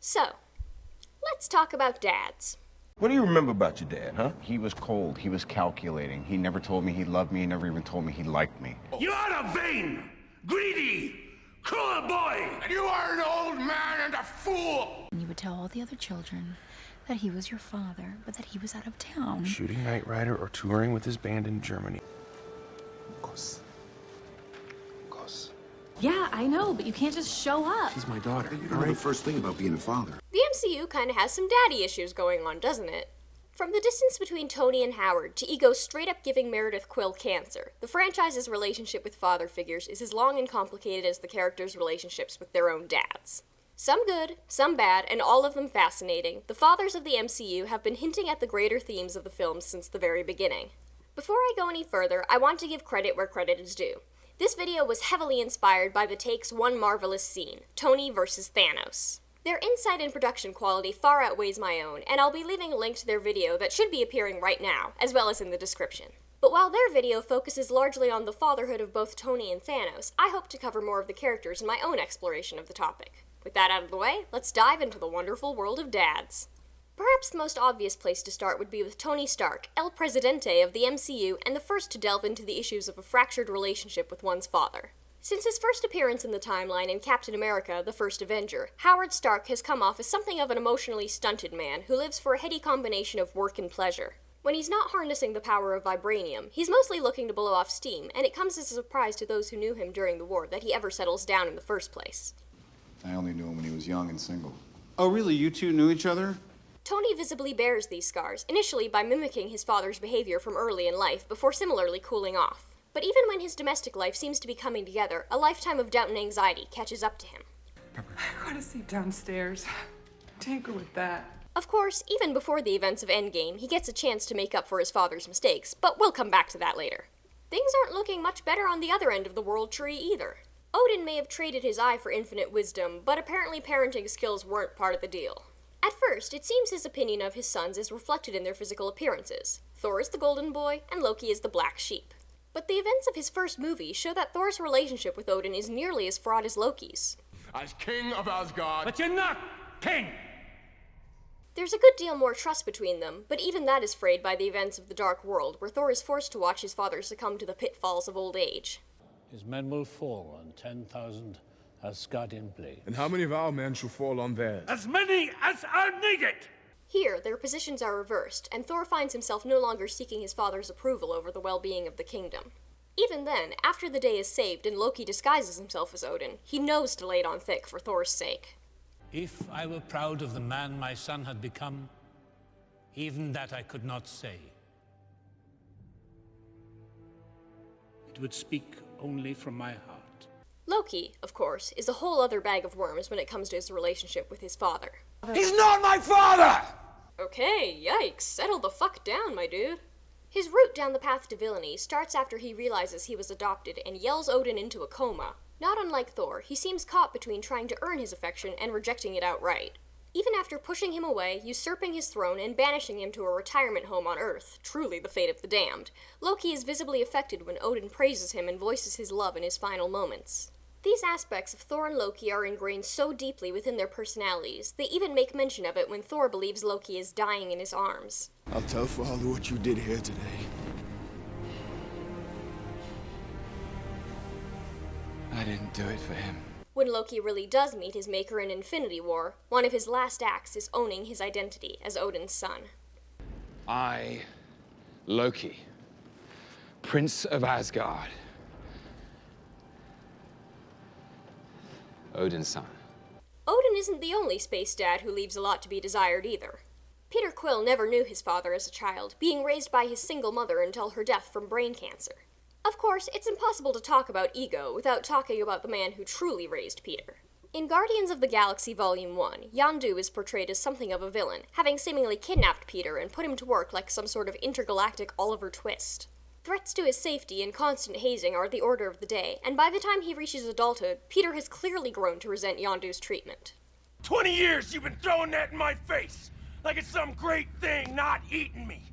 So, let's talk about dads. What do you remember about your dad, huh? He was cold. He was calculating. He never told me he loved me. He never even told me he liked me. You are a vain, greedy, cruel boy! And you are an old man and a fool! You would tell all the other children that he was your father, but that he was out of town. Shooting Knight Rider or touring with his band in Germany. Cos. Yeah, I know, but you can't just show up. She's my daughter. You don't know the first thing about being a father. The MCU kinda has some daddy issues going on, doesn't it? From the distance between Tony and Howard to Ego straight up giving Meredith Quill cancer, the franchise's relationship with father figures is as long and complicated as the characters' relationships with their own dads. Some good, some bad, and all of them fascinating, the fathers of the MCU have been hinting at the greater themes of the films since the very beginning. Before I go any further, I want to give credit where credit is due. This video was heavily inspired by the Take's one marvelous scene, Tony versus Thanos. Their insight and production quality far outweighs my own, and I'll be leaving a link to their video that should be appearing right now, as well as in the description. But while their video focuses largely on the fatherhood of both Tony and Thanos, I hope to cover more of the characters in my own exploration of the topic. With that out of the way, let's dive into the wonderful world of dads. Perhaps the most obvious place to start would be with Tony Stark, El Presidente of the MCU and the first to delve into the issues of a fractured relationship with one's father. Since his first appearance in the timeline in Captain America, the First Avenger, Howard Stark has come off as something of an emotionally stunted man who lives for a heady combination of work and pleasure. When he's not harnessing the power of vibranium, he's mostly looking to blow off steam, and it comes as a surprise to those who knew him during the war that he ever settles down in the first place. I only knew him when he was young and single. Oh, really? You two knew each other? Tony visibly bears these scars, initially by mimicking his father's behavior from early in life, before similarly cooling off. But even when his domestic life seems to be coming together, a lifetime of doubt and anxiety catches up to him. I want to sleep downstairs. Tinker with that. Of course, even before the events of ENDGAME, he gets a chance to make up for his father's mistakes, but we'll come back to that later. Things aren't looking much better on the other end of the world tree either. Odin may have traded his eye for infinite wisdom, but apparently parenting skills weren't part of the deal. At first, it seems his opinion of his sons is reflected in their physical appearances. Thor is the golden boy, and Loki is the black sheep. But the events of his first movie show that Thor's relationship with Odin is nearly as fraught as Loki's. As king of Asgard. But you're not king! There's a good deal more trust between them, but even that is frayed by the events of the Dark World, where Thor is forced to watch his father succumb to the pitfalls of old age. His men will fall on 10,000 Asgardian blades. And how many of our men shall fall on theirs? As many as are needed! Here, their positions are reversed, and Thor finds himself no longer seeking his father's approval over the well-being of the kingdom. Even then, after the day is saved and Loki disguises himself as Odin, he knows to lay it on thick for Thor's sake. If I were proud of the man my son had become, even that I could not say. It would speak only from my heart. Loki, of course, is a whole other bag of worms when it comes to his relationship with his father. He's not my father! Okay, yikes, settle the fuck down, my dude. His route down the path to villainy starts after he realizes he was adopted and yells Odin into a coma. Not unlike Thor, he seems caught between trying to earn his affection and rejecting it outright. Even after pushing him away, usurping his throne, and banishing him to a retirement home on Earth, truly the fate of the damned, Loki is visibly affected when Odin praises him and voices his love in his final moments. These aspects of Thor and Loki are ingrained so deeply within their personalities, they even make mention of it when Thor believes Loki is dying in his arms. I'll tell Father what you did here today. I didn't do it for him. When Loki really does meet his maker in Infinity War, one of his last acts is owning his identity as Odin's son. I, Loki, Prince of Asgard, Odin's son. Odin isn't the only space dad who leaves a lot to be desired either. Peter Quill never knew his father as a child, being raised by his single mother until her death from brain cancer. Of course, it's impossible to talk about Ego without talking about the man who truly raised Peter. In Guardians of the Galaxy Volume 1, Yondu is portrayed as something of a villain, having seemingly kidnapped Peter and put him to work like some sort of intergalactic Oliver Twist. Threats to his safety and constant hazing are the order of the day, and by the time he reaches adulthood, Peter has clearly grown to resent Yondu's treatment. 20 years you've been throwing that in my face! Like it's some great thing not eating me!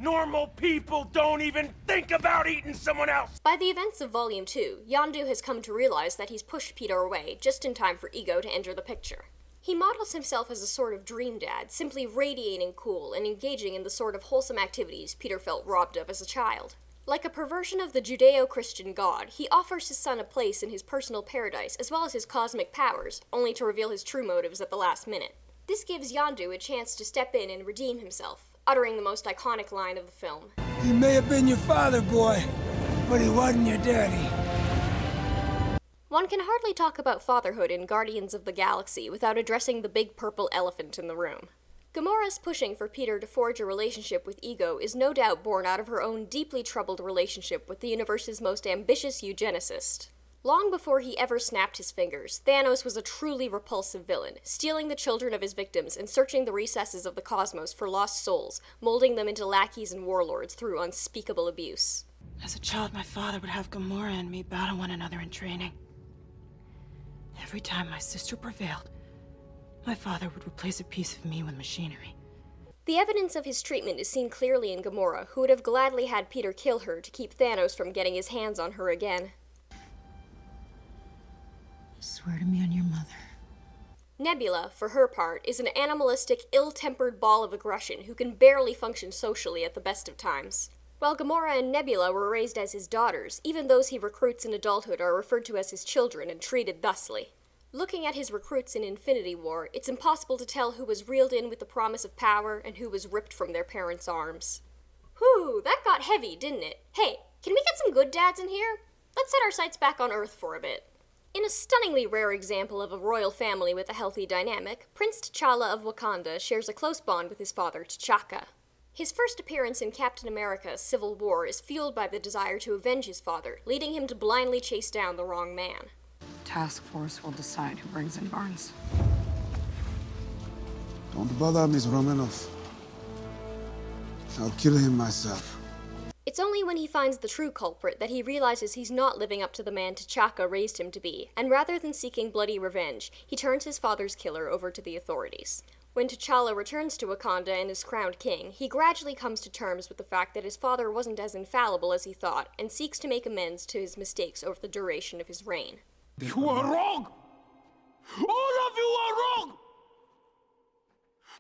Normal people don't even think about eating someone else! By the events of Volume 2, Yondu has come to realize that he's pushed Peter away just in time for Ego to enter the picture. He models himself as a sort of dream dad, simply radiating cool and engaging in the sort of wholesome activities Peter felt robbed of as a child. Like a perversion of the Judeo-Christian God, he offers his son a place in his personal paradise as well as his cosmic powers, only to reveal his true motives at the last minute. This gives Yondu a chance to step in and redeem himself, uttering the most iconic line of the film. He may have been your father, boy, but he wasn't your daddy. One can hardly talk about fatherhood in Guardians of the Galaxy without addressing the big purple elephant in the room. Gamora's pushing for Peter to forge a relationship with Ego is no doubt born out of her own deeply troubled relationship with the universe's most ambitious eugenicist. Long before he ever snapped his fingers, Thanos was a truly repulsive villain, stealing the children of his victims and searching the recesses of the cosmos for lost souls, molding them into lackeys and warlords through unspeakable abuse. As a child, my father would have Gamora and me battle one another in training. Every time my sister prevailed, my father would replace a piece of me with machinery. The evidence of his treatment is seen clearly in Gamora, who would have gladly had Peter kill her to keep Thanos from getting his hands on her again. Swear to me on your mother. Nebula, for her part, is an animalistic, ill-tempered ball of aggression who can barely function socially at the best of times. While Gamora and Nebula were raised as his daughters, even those he recruits in adulthood are referred to as his children and treated thusly. Looking at his recruits in Infinity War, it's impossible to tell who was reeled in with the promise of power and who was ripped from their parents' arms. Whew, that got heavy, didn't it? Hey, can we get some good dads in here? Let's set our sights back on Earth for a bit. In a stunningly rare example of a royal family with a healthy dynamic, Prince T'Challa of Wakanda shares a close bond with his father, T'Chaka. His first appearance in Captain America: Civil War is fueled by the desire to avenge his father, leading him to blindly chase down the wrong man. Task force will decide who brings in Barnes. Don't bother Miss Romanoff. I'll kill him myself. It's only when he finds the true culprit that he realizes he's not living up to the man T'Chaka raised him to be, and rather than seeking bloody revenge, he turns his father's killer over to the authorities. When T'Challa returns to Wakanda and is crowned king, he gradually comes to terms with the fact that his father wasn't as infallible as he thought, and seeks to make amends to his mistakes over the duration of his reign. You are wrong! All of you are wrong!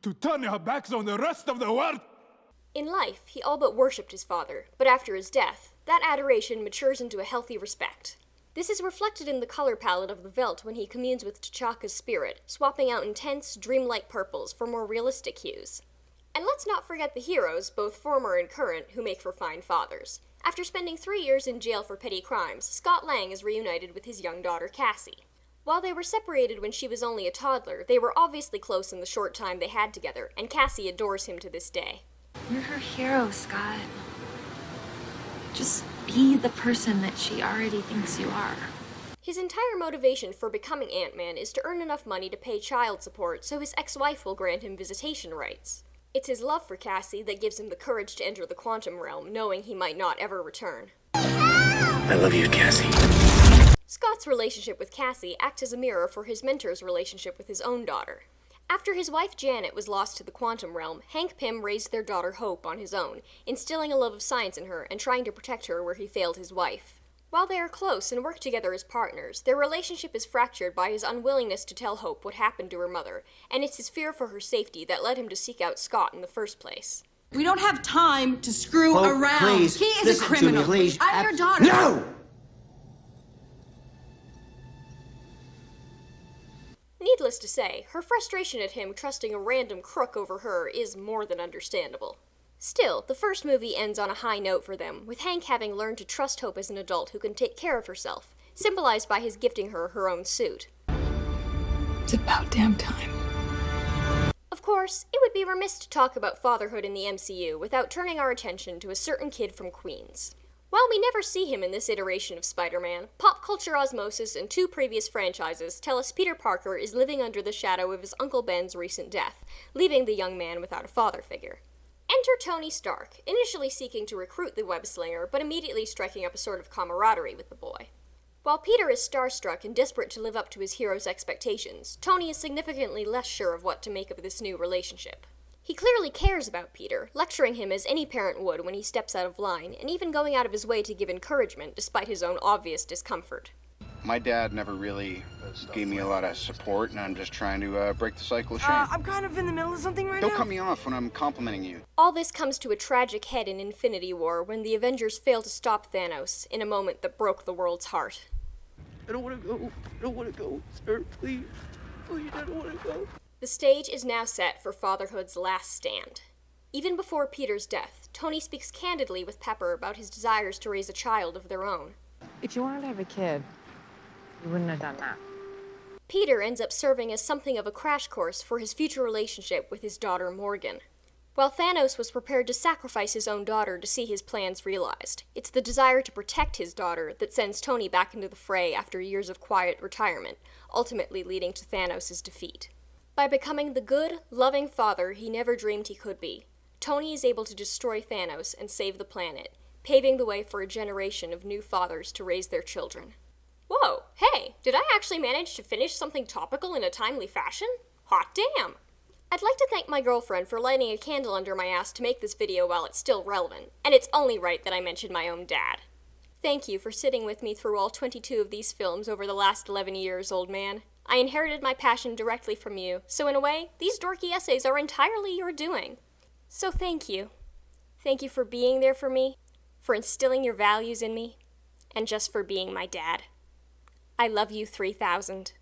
To turn your backs on the rest of the world! In life, he all but worshipped his father, but after his death, that adoration matures into a healthy respect. This is reflected in the color palette of the Veld when he communes with T'Chaka's spirit, swapping out intense, dreamlike purples for more realistic hues. And let's not forget the heroes, both former and current, who make for fine fathers. After spending 3 years in jail for petty crimes, Scott Lang is reunited with his young daughter, Cassie. While they were separated when she was only a toddler, they were obviously close in the short time they had together, and Cassie adores him to this day. You're her hero, Scott. Just be the person that she already thinks you are. His entire motivation for becoming Ant-Man is to earn enough money to pay child support so his ex-wife will grant him visitation rights. It's his love for Cassie that gives him the courage to enter the quantum realm, knowing he might not ever return. I love you, Cassie. Scott's relationship with Cassie acts as a mirror for his mentor's relationship with his own daughter. After his wife Janet was lost to the quantum realm, Hank Pym raised their daughter Hope on his own, instilling a love of science in her and trying to protect her where he failed his wife. While they are close and work together as partners, their relationship is fractured by his unwillingness to tell Hope what happened to her mother, and it's his fear for her safety that led him to seek out Scott in the first place. We don't have time to screw around. Please, He is listen a criminal. to me, please. I'm your daughter. No! Needless to say, her frustration at him trusting a random crook over her is more than understandable. Still, the first movie ends on a high note for them, with Hank having learned to trust Hope as an adult who can take care of herself, symbolized by his gifting her her own suit. It's about damn time. Of course, it would be remiss to talk about fatherhood in the MCU without turning our attention to a certain kid from Queens. While we never see him in this iteration of Spider-Man, pop culture osmosis and 2 previous franchises tell us Peter Parker is living under the shadow of his Uncle Ben's recent death, leaving the young man without a father figure. Enter Tony Stark, initially seeking to recruit the web-slinger, but immediately striking up a sort of camaraderie with the boy. While Peter is starstruck and desperate to live up to his hero's expectations, Tony is significantly less sure of what to make of this new relationship. He clearly cares about Peter, lecturing him as any parent would when he steps out of line, and even going out of his way to give encouragement despite his own obvious discomfort. My dad never really gave me a lot of support, and I'm just trying to break the cycle of shame. I'm kind of in the middle of something right Don't now. cut me off when I'm complimenting you. All this comes to a tragic head in Infinity War when the Avengers fail to stop Thanos in a moment that broke the world's heart. I don't want to go. I don't want to go, sir. Please. Please, I don't want to go. The stage is now set for Fatherhood's last stand. Even before Peter's death, Tony speaks candidly with Pepper about his desires to raise a child of their own. If you wanted to have a kid, you wouldn't have done that. Peter ends up serving as something of a crash course for his future relationship with his daughter Morgan. While Thanos was prepared to sacrifice his own daughter to see his plans realized, it's the desire to protect his daughter that sends Tony back into the fray after years of quiet retirement, ultimately leading to Thanos' defeat. By becoming the good, loving father he never dreamed he could be, Tony is able to destroy Thanos and save the planet, paving the way for a generation of new fathers to raise their children. Whoa, hey, did I actually manage to finish something topical in a timely fashion? Hot damn! I'd like to thank my girlfriend for lighting a candle under my ass to make this video while it's still relevant, and it's only right that I mention my own dad. Thank you for sitting with me through all 22 of these films over the last 11 years, old man. I inherited my passion directly from you, so in a way, these dorky essays are entirely your doing. So thank you. Thank you for being there for me, for instilling your values in me, and just for being my dad. I love you 3000.